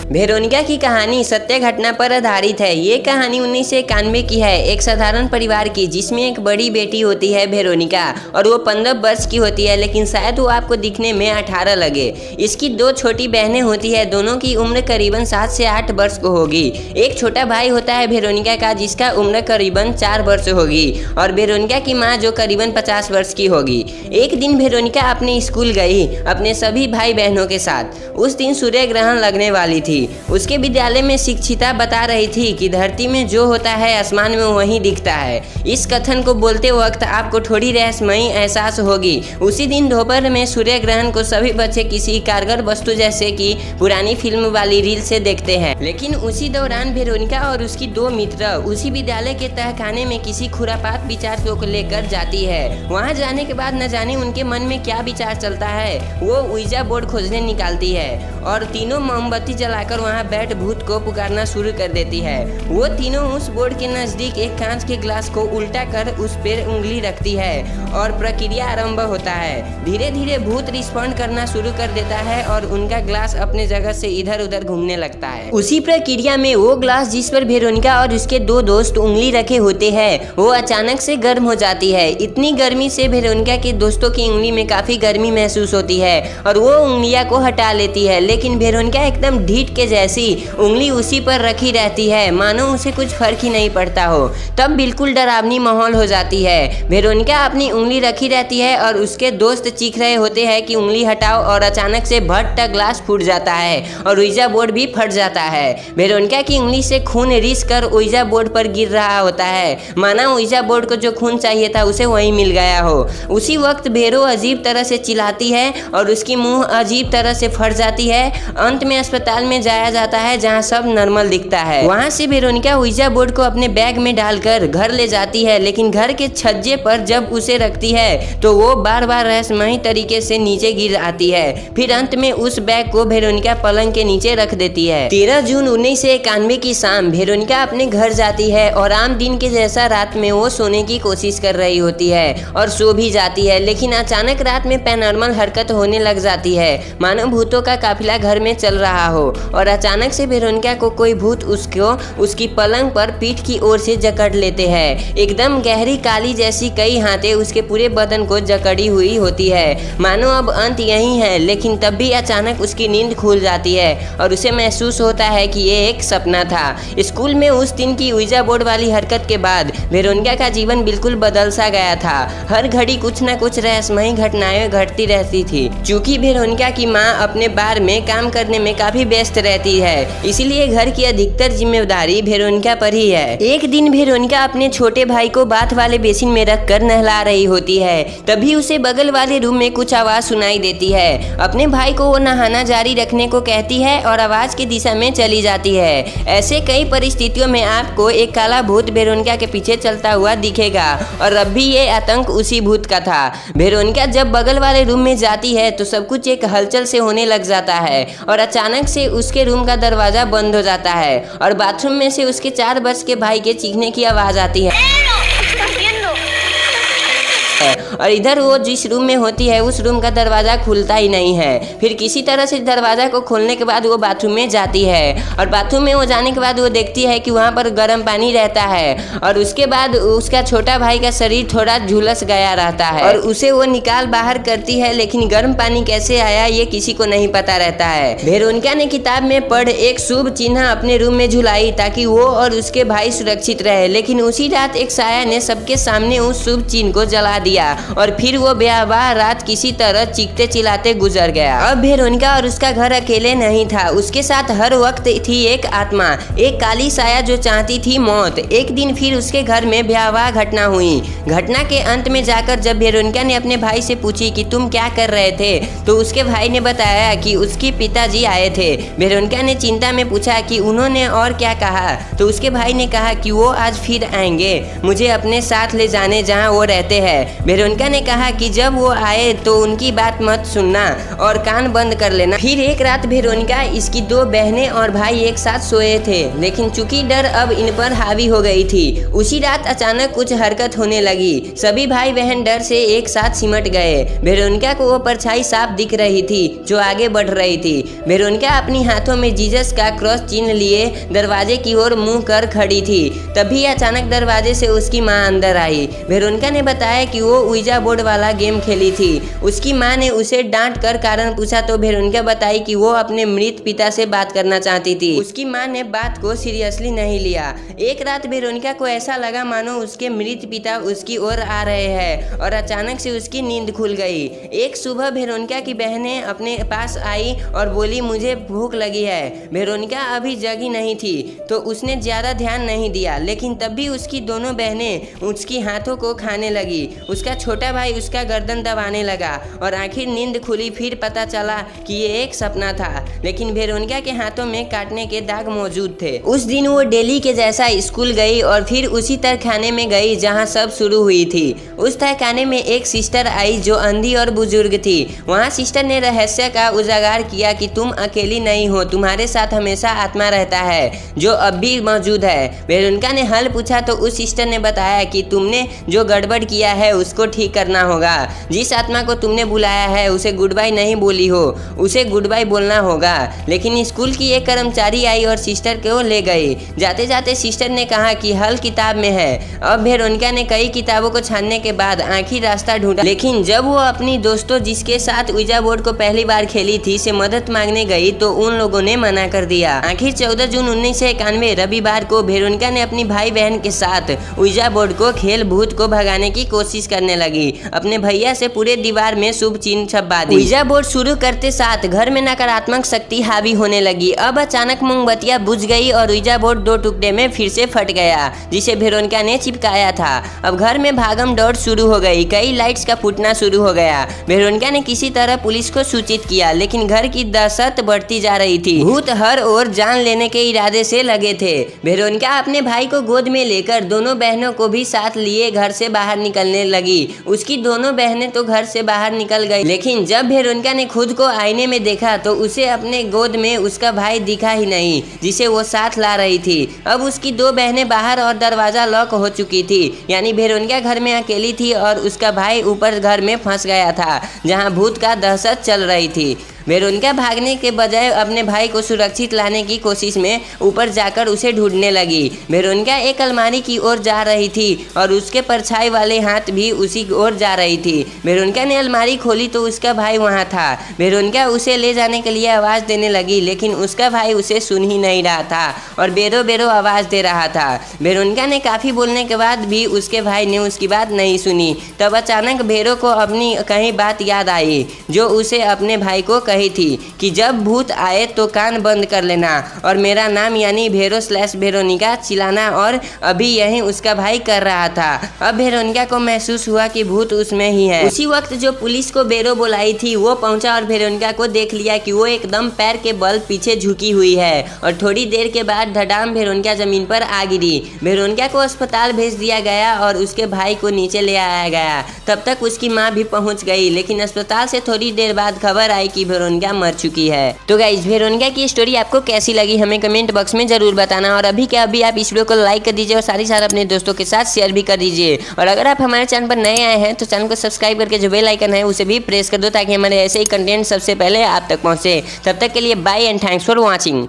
Veronica की कहानी सत्य घटना पर आधारित है। ये कहानी 1991 की है, एक साधारण परिवार की, जिसमें एक बड़ी बेटी होती है वेरोनिका और वो 15 वर्ष की होती है, लेकिन शायद वो आपको दिखने में 18 लगे। इसकी 2 छोटी बहनें होती है, दोनों की उम्र करीबन 7 से 8 वर्ष को होगी। एक छोटा भाई होता है वेरोनिका का, जिसका उम्र करीबन 4 वर्ष होगी, और वेरोनिका की माँ जो करीबन 50 वर्ष की होगी। एक दिन वेरोनिका अपने स्कूल गई अपने सभी भाई बहनों के साथ। उस दिन सूर्य ग्रहण लगने वाली थी। उसके विद्यालय में शिक्षिका बता रही थी कि धरती में जो होता है आसमान में वही दिखता है। इस कथन को बोलते वक्त आपको थोड़ी रहस्यमयी एहसास होगी। उसी दिन दोपहर में सूर्य ग्रहण को सभी बच्चे किसी कारगर वस्तु जैसे कि पुरानी फिल्म वाली रील से देखते हैं, लेकिन उसी दौरान वेरोनिका और उसकी 2 मित्र उसी विद्यालय के तहखाने में किसी खुरापात विचार को लेकर जाती है। वहाँ जाने के बाद न जाने उनके मन में क्या विचार चलता है, वो उइजा बोर्ड खोजने निकालती है और तीनों मोमबत्ती जलाकर वहाँ बैठ भूत को पुकारना शुरू कर देती है। वो तीनों उस बोर्ड के नजदीक एक कांच के ग्लास को उल्टा कर उस पर उंगली रखती है और प्रक्रिया आरंभ होता है। धीरे धीरे भूत रिस्पॉन्ड करना शुरू कर देता है और उनका ग्लास अपने जगह से इधर उधर घूमने लगता है। उसी प्रक्रिया में वो ग्लास जिस पर वेरोनिका और उसके 2 दोस्त उंगली रखे होते हैं वो अचानक से गर्म हो जाती है। इतनी गर्मी से वेरोनिका के दोस्तों की उंगली में काफी गर्मी महसूस होती है और वो उंगलियां को हटा लेती है, लेकिन वेरोनिका एकदम ढीठ के जैसी उंगली उसी पर रखी रहती है, मानो उसे कुछ फर्क ही नहीं पड़ता हो। तब बिल्कुल डरावनी माहौल हो जाती है। वेरोनिका अपनी उंगली रखी रहती है और उसके दोस्त चीख रहे होते हैं कि उंगली हटाओ, और अचानक से भट्ट ग्लास फूट जाता है और उइजा बोर्ड भी फट जाता है। वेरोनिका की उंगली से खून रिस कर उइजा बोर्ड पर गिर रहा होता है, माना उइजा बोर्ड को जो खून चाहिए था उसे वही मिल गया हो। उसी वक्त वेरो अजीब तरह से चिल्लाती है और उसकी मुंह अजीब तरह से फट जाती है। अंत में अस्पताल में जाया जाता है जहां सब नॉर्मल दिखता है। वहां से वेरोनिका उइजा बोर्ड को अपने बैग में डालकर घर ले जाती है, लेकिन घर के छज्जे पर जब उसे रखती है तो वो बार बार रहस्यमयी तरीके से नीचे गिर आती है। फिर अंत में उस बैग को वेरोनिका पलंग के नीचे रख देती है। 13 जून 1991 की शाम वेरोनिका अपने घर जाती है और आम दिन के जैसा रात में वो सोने की कोशिश कर रही होती है और सो भी जाती है, लेकिन अचानक रात में पैरानॉर्मल हरकत होने लग जाती है, मानो भूतों का काफिला घर में चल रहा हो। और अचानक से वेरोनिका को कोई भूत उसको उसकी पलंग पर पीठ की ओर से जकड़ लेते हैं। एकदम गहरी काली जैसी कई हाथें उसके पूरे बदन को जकड़ी हुई होती है, मानो अब अंत यही है। लेकिन तब भी अचानक उसकी नींद खुल जाती है और उसे महसूस होता है कि ये एक सपना था। स्कूल में उस दिन की उइजा बोर्ड वाली हरकत के बाद वेरोनिका का जीवन बिल्कुल बदल सा गया था। हर घड़ी कुछ न कुछ रहस्यमयी घटनाएं घटती रहती थी। चूंकि वेरोनिका की माँ अपने बार में काम करने में काफी व्यस्त रहती है, इसीलिए घर की अधिकतर जिम्मेदारी वेरोनिका पर ही है। एक दिन वेरोनिका अपने छोटे भाई को बाथ वाले बेसिन में रखकर नहला रही होती है, तभी उसे बगल वाले रूम में कुछ आवाज सुनाई देती है। अपने भाई को वो नहाना जारी रखने को कहती है और आवाज की दिशा में चली जाती है। ऐसे कई परिस्थितियों में आपको एक काला भूत वेरोनिका के पीछे चलता हुआ दिखेगा और अब भी ये आतंक उसी भूत का था। वेरोनिका जब बगल वाले रूम में जाती है तो सब कुछ एक हलचल से होने लग जाता है और अचानक से उसके रूम का दरवाजा बंद हो जाता है और बाथरूम में से उसके 4 वर्ष के भाई के चीखने की आवाज आती है। और इधर वो जिस रूम में होती है उस रूम का दरवाजा खुलता ही नहीं है। फिर किसी तरह से दरवाजा को खोलने के बाद वो बाथरूम में जाती है और बाथरूम में वो जाने के बाद वो देखती है कि वहाँ पर गर्म पानी रहता है और उसके बाद उसका छोटा भाई का शरीर थोड़ा झुलस गया रहता है और उसे वो निकाल बाहर करती है, लेकिन गर्म पानी कैसे आया ये किसी को नहीं पता रहता है। वेरोनिका ने किताब में पढ़ एक शुभ चिन्ह अपने रूम में झुलाई ताकि वो और उसके भाई सुरक्षित रहे, लेकिन उसी रात एक साया ने सबके सामने उस शुभ चिन्ह को जला दिया और फिर वो बेवाह रात किसी तरह चीखते चिल्लाते गुजर गया। अब वेरोनिका और उसका घर अकेले नहीं था, उसके साथ हर वक्त थी एक आत्मा, एक काली साया जो चाहती थी मौत। एक दिन फिर उसके घर में भयावह घटना हुई। घटना के अंत में जाकर जब वेरोनिका ने अपने भाई से पूछी कि तुम क्या कर रहे थे, तो उसके भाई ने बताया कि उसके पिताजी आए थे। वेरोनिका ने चिंता में पूछा कि उन्होंने और क्या कहा, तो उसके भाई ने कहा कि वो आज फिर आएंगे मुझे अपने साथ ले जाने जहाँ वो रहते हैं। वेरोनिका वेरोनिका ने कहा कि जब वो आए तो उनकी बात मत सुनना और कान बंद कर लेना। फिर एक रात वेरोनिका, इसकी 2 बहनें और भाई एक साथ सोए थे, लेकिन चूंकि डर अब इन पर हावी हो गई थी, उसी रात अचानक कुछ हरकत होने लगी। सभी भाई बहन डर से एक साथ सिमट गए। वेरोनिका को वो परछाई साफ दिख रही थी जो आगे बढ़ रही थी। वेरोनिका अपनी हाथों में जीसस का क्रॉस चिन्ह लिए दरवाजे की ओर मुंह कर खड़ी थी। तभी अचानक दरवाजे से उसकी माँ अंदर आई। वेरोनिका ने बताया कि वो उइजा बोर्ड वाला गेम खेली थी। उसकी माँ ने उसे डांट कर कारण पूछा तो वेरोनिका बताई कि वो अपने मृत पिता से बात करना चाहती थी। उसकी माँ ने बात को सीरियसली नहीं लिया। एक रात वेरोनिका को ऐसा लगा मानो उसके मृत पिता उसकी ओर आ रहे हैं और अचानक से उसकी नींद खुल गई। एक सुबह वेरोनिका की बहनें अपने पास आई और बोली, मुझे भूख लगी है। वेरोनिका अभी जगी नहीं थी तो उसने ज्यादा ध्यान नहीं दिया, लेकिन तब भी उसकी दोनों बहनें उसकी हाथों को खाने लगी। उसका छोटा भाई उसका गर्दन दबाने लगा और आखिर नींद खुली। फिर पता चला कि ये एक सपना था, लेकिन वेरोनिका के हाथों में काटने के दाग मौजूद थे। उस दिन वो डेली के जैसा स्कूल गई और फिर उसी तहखाने में गई जहाँ सब शुरू हुई थी। उस तहखाने में एक सिस्टर आई जो अंधी और बुजुर्ग थी। वहाँ सिस्टर ने रहस्य का उजागर किया कि तुम अकेली नहीं हो, तुम्हारे साथ हमेशा आत्मा रहता है जो अब भी मौजूद है। वेरोनिका ने हल पूछा तो उस सिस्टर ने बताया कि तुमने जो गड़बड़ किया है उसको ठीक करना होगा। जिस आत्मा को तुमने बुलाया है उसे गुड बाय नहीं बोली हो, उसे गुड बाय बोलना होगा। लेकिन स्कूल की एक कर्मचारी आई और सिस्टर को ले गई। जाते जाते सिस्टर ने कहा कि हल किताब में है। अब वेरोनिका ने कई किताबों को छानने के बाद आखिर रास्ता ढूंढा, लेकिन जब वो अपनी दोस्तों जिसके साथ उइजा बोर्ड को पहली बार खेली थी से मदद मांगने गई तो उन लोगों ने मना कर दिया। आखिर 14 जून 1991 रविवार को वेरोनिका ने अपनी भाई बहन के साथ उइजा बोर्ड को खेल भूत को भगाने की कोशिश करने लगी। अपने भैया से पूरे दीवार में शुभ चिन्ह छपवा दी। उइजा बोर्ड शुरू करते साथ घर में नकारात्मक शक्ति हावी होने लगी। अब अचानक मोमबत्तियां बुझ गई और उइजा बोर्ड 2 टुकड़े में फिर से फट गया जिसे वेरोनिका ने चिपकाया था। अब घर में भागम दौड़ शुरू हो गई। कई लाइट्स का फूटना शुरू हो गया। वेरोनिका ने किसी तरह पुलिस को सूचित किया, लेकिन घर की दहशत बढ़ती जा रही थी। भूत हर ओर जान लेने के इरादे से लगे थे। वेरोनिका अपने भाई को गोद में लेकर दोनों बहनों को भी साथ लिए घर से बाहर निकलने लगी। उसकी दोनों बहनें तो घर से बाहर निकल गई, लेकिन जब वेरोनिका ने खुद को आईने में देखा तो उसे अपने गोद में उसका भाई दिखा ही नहीं जिसे वो साथ ला रही थी। अब उसकी 2 बहनें बाहर और दरवाजा लॉक हो चुकी थी, यानी वेरोनिका घर में अकेली थी और उसका भाई ऊपर घर में फंस गया था जहां भूत का दहशत चल रही थी। वेरोनिका भागने के बजाय अपने भाई को सुरक्षित लाने की कोशिश में ऊपर जाकर उसे ढूंढने लगी। वेरोनिका एक अलमारी की ओर जा रही थी और उसके परछाई वाले हाथ भी उसी ओर जा रही थी। वेरोनिका ने अलमारी खोली तो उसका भाई वहां था। वेरोनिका उसे ले जाने के लिए आवाज़ देने लगी, लेकिन उसका भाई उसे सुन ही नहीं रहा था और बेरो बेरो आवाज़ दे रहा था। वेरोनिका ने काफ़ी बोलने के बाद भी उसके भाई ने उसकी बात नहीं सुनी। तब अचानक भेरो को अपनी कहीं बात याद आई जो उसे अपने भाई को कही थी कि जब भूत आए तो कान बंद कर लेना और मेरा नाम यानी भेरो/वेरोनिका चिल्लाना, और अभी यही उसका भाई कर रहा था। अब वेरोनिका को महसूस हुआ कि भूत उसमें ही है। उसी वक्त जो पुलिस को बेरो बुलाई थी वो पहुंचा और वेरोनिका को देख लिया कि वो एकदम पैर के बल पीछे झुकी हुई है और थोड़ी देर के बाद धड़ाम वेरोनिका जमीन पर आ गिरी। वेरोनिका को अस्पताल भेज दिया गया और उसके भाई को नीचे ले आया गया। तब तक उसकी माँ भी पहुंच गई, लेकिन अस्पताल से थोड़ी देर बाद खबर आई कि वेरोनिका मर चुकी है। तो गाइस, वेरोनिका की स्टोरी आपको कैसी लगी हमें कमेंट बॉक्स में जरूर बताना, और अभी के अभी आप इस वीडियो को लाइक कर दीजिए और साथ ही साथ अपने दोस्तों के साथ शेयर भी कर दीजिए। और अगर आप हमारे चैनल पर नए आए हैं तो चैनल को सब्सक्राइब करके जो बेल आइकन है उसे भी प्रेस कर दो ताकि हमारे ऐसे ही कंटेंट सबसे पहले आप तक पहुंचे। तब तक के लिए bye and thanks for watching.